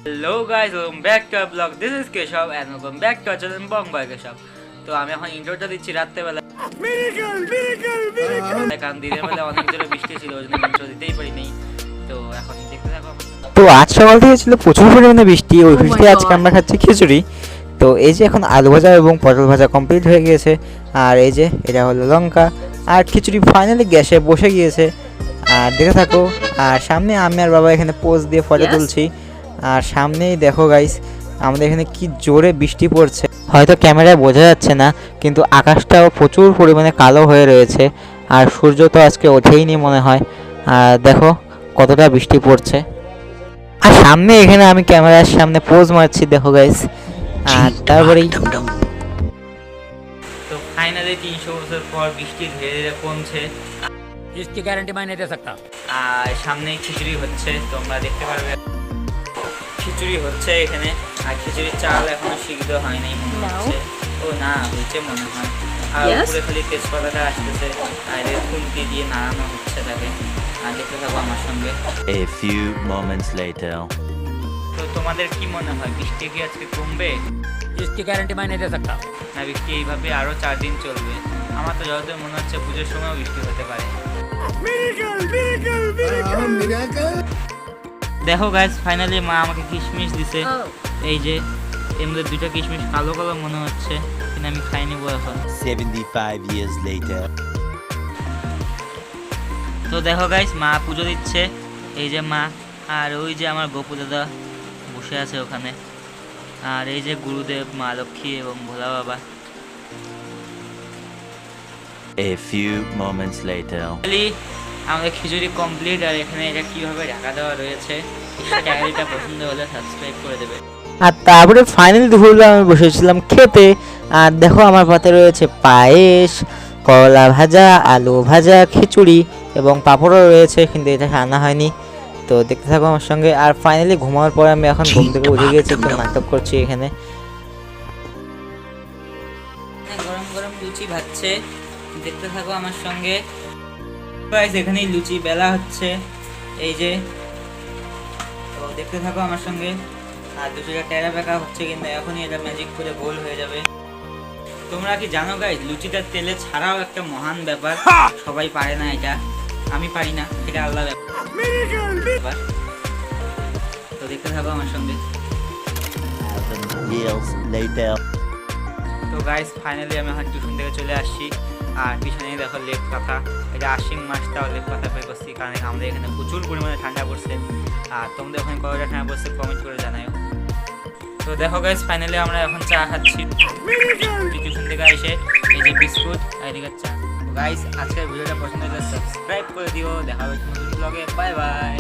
Hello guys, welcome back to our vlog. This is Keshav and welcome back to our channel Bong by Keshav. তো আমি এখন ইন্ট্রোটা দিচ্ছি রাত্রেবেলা। কারণ দিনের বেলা অনেক জোরে বৃষ্টি ছিল, ওই জন্য ইন্ট্রো দিতেই পারিনি। তো এখন দেখতে থাকো। তো আজ সকাল থেকে ছিল প্রচুর পরিমাণে বৃষ্টি, ওই বৃষ্টি আজকে আমরা খাচ্ছি খিচুড়ি। তো এই যে এখন আলু ভাজা এবং পটল ভাজা কমপ্লিট হয়ে গিয়েছে, আর এই যে এটা হলো লঙ্কা, আর খিচুড়ি ফাইনালি গ্যাসে বসে গিয়েছে। আর দেখে থাকো, আর সামনে আমি আর বাবা এখানে পোজ দিয়ে ফটো তুলছি। আর সামনেই দেখো গাইস, আমাদের এখানে কি জোরে বৃষ্টি পড়ছে, হয়তো ক্যামেরায় বোঝা যাচ্ছে না, কিন্তু আকাশটাও প্রচুর পরিমাণে কালো হয়ে রয়েছে। আর সূর্য তো আজকে ওঠেইনি মনে হয়। আর দেখো কতটা বৃষ্টি পড়ছে। আর সামনে এখানে আমি ক্যামেরার সামনে পোজ মারছি, দেখো গাইস। আর তারপরেই তো ফাইনালি 300 বছর পর বৃষ্টি ধীরে ধীরে কমছে। इसकी गारंटी मैं नहीं दे सकता। আর সামনে খিচুড়ি হচ্ছে, তোমরা দেখতে পারবে খিচুড়ি হচ্ছে এখানে। আর খিচুড়ির চাল এখনো সিদ্ধ হয়নি মনে হচ্ছে। ও না, হয়েছে মনে হয়। আর উপরে খালি তেজপাতাটা আসতেছে, আর এর খুন্তি দিয়ে নাড়ানো হচ্ছে তাকে। আর দেখতে থাকো আমার সঙ্গে। A few moments later. তো তোমাদের কি মনে হয়, বৃষ্টি কি আজকে কমবে, इसकी गारंटी मैं नहीं दे सकता। না বৃষ্টি এইভাবে আরো 4 দিন চলবে? আমার তো যতদূর মনে হচ্ছে পুজোর সময়ও বৃষ্টি হতে পারে। দেখো গাইস, ফাইনালি মা আমাকে কিশমিশ দিছে। এই যে এর মধ্যে 2টা কিশমিশ কালো কালো মনে হচ্ছে, কিন্তু আমি খাইনি বলে এখন। 75 years later. তো দেখো গাইস, মা পুজো দিচ্ছে। এই যে মা, আর ওই যে আমার গোপু দাদা বসে আছে ওখানে। আর এই যে গুরুদেব, মা লক্ষ্মী এবং ভোলা বাবা। A few moments later. আমাদের খিচুড়ি কমপ্লিট। আর এখানে এটা কিভাবে ঢাকা দেওয়া রয়েছে, চ্যানেলটা পছন্দ হলে সাবস্ক্রাইব করে দেবে। আর তারপরে ফাইনালি দুপুরবেলা আমি বসেছিলাম খেতে। আর দেখো আমার পাতে রয়েছে পায়েস, করলা ভাজা, আলু ভাজা, খিচুড়ি এবং পাঁপড়ও রয়েছে, কিন্তু এটা রান্না হয়নি। তো দেখতে থাকো আমার সঙ্গে। আর ফাইনালি ঘুমানোর পরে আমি এখন ঘুম থেকে উঠে গিয়েছি, একটু নাটক করছি এখানে। গরম গরম লুচি ভাজছে, দেখতে থাকো আমার সঙ্গে। গাইস এখানে লুচি বেলা হচ্ছে, এই যে। তো দেখতে থাকো আমার সঙ্গে। আর লুচিটা টেরা বেঁকা হচ্ছে, কিন্তু এখনই এটা ম্যাজিক করে গোল হয়ে যাবে। তোমরা কি জানো গাইস, লুচিটা তেলে ছাড়াও একটা মহান ব্যাপার, সবাই পারে না এটা। আমি পারি না, এটা আল্লাহ ব্যাপার। তো দেখতে থাকো আমার সঙ্গে। 7 years later. তো গাইস ফাইনালি আমি এখন টিউশন থেকে চলে আসছি। আর পিছনে দেখো লেপ পাতা, এটা আশ্বিন মাসটাও লেপ পাতা বের করছি, কারণ আমাদের এখানে প্রচুর পরিমাণে ঠান্ডা পড়ছে। আর তোমাদের ওখানে কতটা ঠান্ডা পড়ছে কমেন্ট করে জানাও। তো দেখো গাইস ফাইনালি আমরা এখন চা খাচ্ছি টিউশন থেকে এসে। এই যে বিস্কুট আর এদিকে চা। গাইস আজকের ভিডিওটা পছন্দ হলে সাবস্ক্রাইব করে দিও। দেখা হবে নতুন ব্লগে। Bye bye.